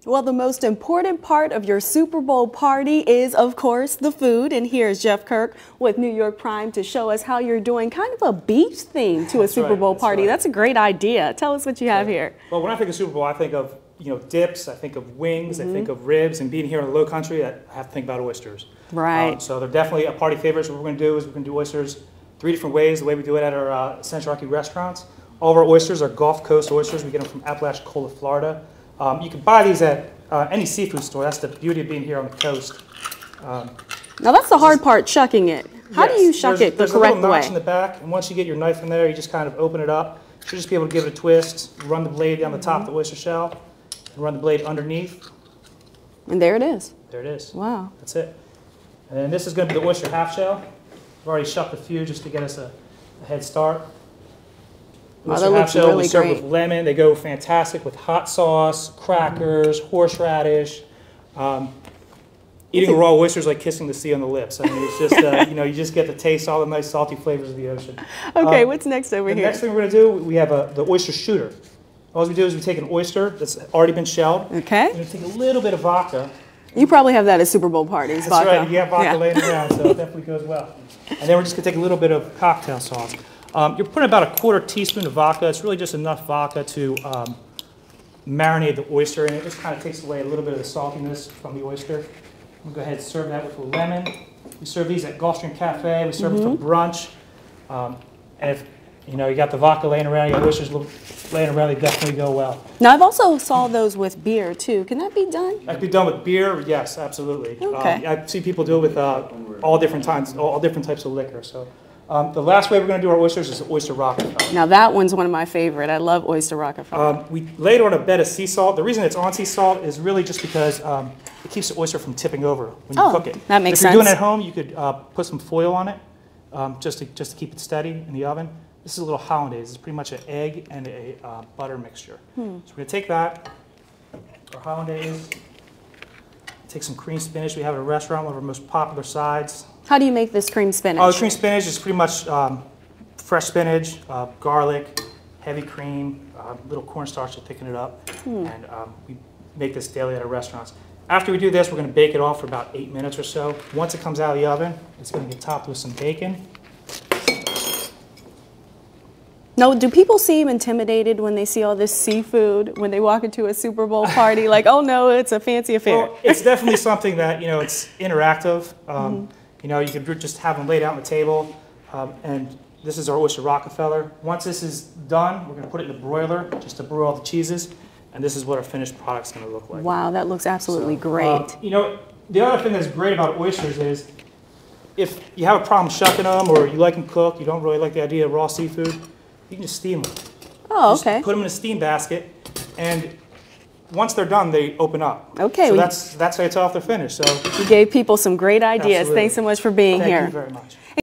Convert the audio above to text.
Well, the most important part of your Super Bowl party is, of course, the food. And here's Jef Kirk with New York Prime to show us how you're doing kind of a beach theme to a Super Bowl party. That's a great idea. Tell us what you have here. Well, when I think of Super Bowl, I think of dips, I think of wings, I think of ribs, and being here in the Low Country, I have to think about oysters. Right. So they're definitely a party favorite. So what we're going to do is we're going to do oysters 3 different ways. The way we do it at our Central Rocky restaurants. All of our oysters are Gulf Coast oysters. We get them from Apalachicola, Florida. You can buy these at any seafood store. That's the beauty of being here on the coast. Now that's the hard part, shucking it. How do you shuck it the correct way? There's a little notch in the back, and once you get your knife in there, you just kind of open it up. You should just be able to give it a twist, run the blade down the top of the oyster shell, and run the blade underneath. And there it is. There it is. Wow. That's it. And then this is going to be the oyster half shell. I've already shucked a few just to get us a head start. Wow, that looks really we serve great. with lemon. They go fantastic with hot sauce, crackers, horseradish. Eating raw oysters like kissing the sea on the lips. I mean, it's just you just get to taste all the nice salty flavors of the ocean. Okay, what's next over here? The next thing we're going to do, we have the oyster shooter. All we do is we take an oyster that's already been shelled. Okay. We're going to take a little bit of vodka. You probably have that at Super Bowl parties. That's vodka. right. You have vodka laying around, so it definitely goes well. And then we're just going to take a little bit of cocktail sauce. You're putting about a 1/4 teaspoon of vodka. It's really just enough vodka to marinate the oyster, and it just kind of takes away a little bit of the saltiness from the oyster. We'll go ahead and serve that with a lemon. We serve these at Gulfstream Cafe. We serve it for brunch. And if you got the vodka laying around, you got oysters laying around, they definitely go well. Now I've also saw those with beer too. Can that be done? That can be done with beer. Yes, absolutely. Okay. I see people do it with all different types of liquor. So. The last way we're going to do our oysters is the oyster Rockefeller. Now that one's one of my favorite. I love oyster Rockefeller. We lay it on a bed of sea salt. The reason it's on sea salt is really just because it keeps the oyster from tipping over when you cook it. That makes sense. sense. If you're doing it at home, you could put some foil on it just to keep it steady in the oven. This is a little hollandaise. It's pretty much an egg and a butter mixture. So we're going to take that, our hollandaise, take some cream spinach. We have at a restaurant, one of our most popular sides. How do you make this cream spinach? Oh, the cream spinach is pretty much fresh spinach, garlic, heavy cream, little cornstarch to thicken it up. And we make this daily at our restaurants. After we do this, we're going to bake it off for about 8 minutes or so. Once it comes out of the oven, it's going to get topped with some bacon. Now, do people seem intimidated when they see all this seafood, when they walk into a Super Bowl party? Like, oh no, it's a fancy affair. Well, it's definitely something that, it's interactive. You could just have them laid out on the table. And this is our oyster Rockefeller. Once this is done, we're going to put it in the broiler just to brew all the cheeses. And this is what our finished product's going to look like. Wow, that looks absolutely great. The other thing that's great about oysters is if you have a problem shucking them or you like them cooked, you don't really like the idea of raw seafood, you can just steam them. Oh, just okay. put them in a steam basket, and once they're done, they open up. Okay. So that's how you tell if they're finished. So you gave people some great ideas. Absolutely. Thanks so much for being here. Thank you very much.